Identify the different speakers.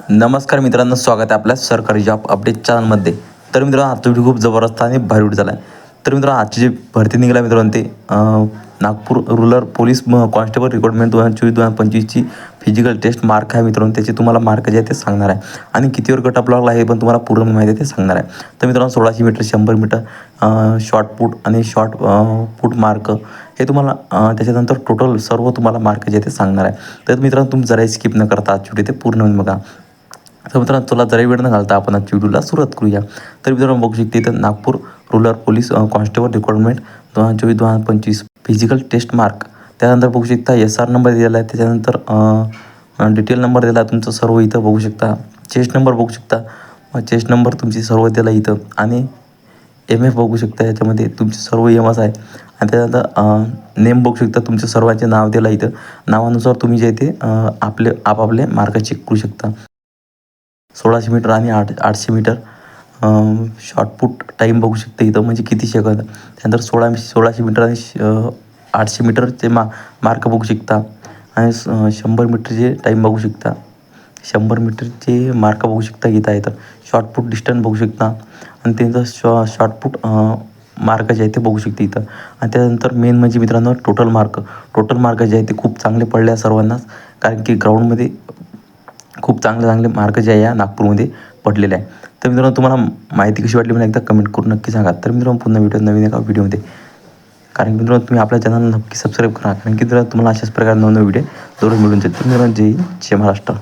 Speaker 1: नमस्कार मित्रांनो, स्वागत आहे आपल्या सरकारी जॉब अपडेट चॅनलमध्ये. तर मित्रांनो, आजचा व्हिडिओ खूप जबरदस्त आणि भारी व्हिडिओ झाला आहे. तर मित्रांनो, आजची जी भरती निघाला मित्रांनो ते Nagpur rural police constable recruitment 2024-2025ची फिजिकल टेस्ट मार्क आहे मित्रांनो. त्याचे तुम्हाला मार्क जे आहे ते सांगणार आहे आणि कितीवर कट ऑफ लागला हे पण तुम्हाला पूर्ण माहिती आहे ते सांगणार आहे. तर मित्रांनो, 1600 मीटर, 100 मीटर, शॉर्ट पुट आणि शॉर्ट पुट मार्क हे तुम्हाला त्याच्यानंतर टोटल सर्व तुम्हाला मार्क जे आहे ते सांगणार आहे. तर मित्रांनो, तुम्ही जरा स्किप न करता आजची व्हिडिओ ते पूर्ण बघा. तर मित्रांनो, तुला जरी वेळ न घालता आपण आजच्या व्हिडिओला सुरुवात करूया. तर मित्रांनो, बघू शकते इथं Nagpur rural police constable recruitment 2024-2025 physical test mark. त्यानंतर बघू शकता SR नंबर दिलेला आहे. त्याच्यानंतर डिटेल नंबर दिला आहे तुमचं सर्व इथं बघू शकता. चेस्ट नंबर बघू शकता. चेस्ट नंबर तुमची सर्व दिला इथं आणि MF बघू शकता. याच्यामध्ये तुमचे सर्व MS आहे आणि त्यानंतर नेम बघू शकता. तुमच्या सर्वांचे नाव दिलं इथं. नावानुसार तुम्ही जे ते आपापले मार्क चेक करू शकता. 1600 मीटर आणि 800 मीटर शॉर्टपुट टाईम बघू शकता इथं, म्हणजे किती सेकंद. त्यानंतर 1600 मीटर आणि 800 मीटरचे मार्क बघू शकता आणि 100 मीटरचे टाईम बघू शकता. 100 मीटरचे मार्क बघू शकता इथं आहे. तर शॉर्टपुट डिस्टन्स बघू शकता आणि त्यांचं शॉर्टपुट मार्क जे आहे ते बघू शकते इथं. आणि त्यानंतर मेन म्हणजे मित्रांनो टोटल मार्क जे आहे ते खूप चांगले पडले आहे सर्वांनाच, कारण की ग्राउंडमध्ये खूप चांगले मार्क जे आहे या नागपूरमध्ये पडलेले आहे. तर मित्रांनो, तुम्हाला माहिती कशी वाटली मला एकदा कमेंट करून नक्की सांगा. तर मित्रांनो, पुन्हा नवीन एका व्हिडिओमध्ये, कारण की मित्रांनो तुम्ही आपल्या चॅनलला नक्की सबस्क्राईब करा, कारण की मित्रांनो तुम्हाला अशाच प्रकारे नवीन व्हिडिओ दररोज मिळून जाईल. तर मित्रांनो, जय हिंद, जय महाराष्ट्र.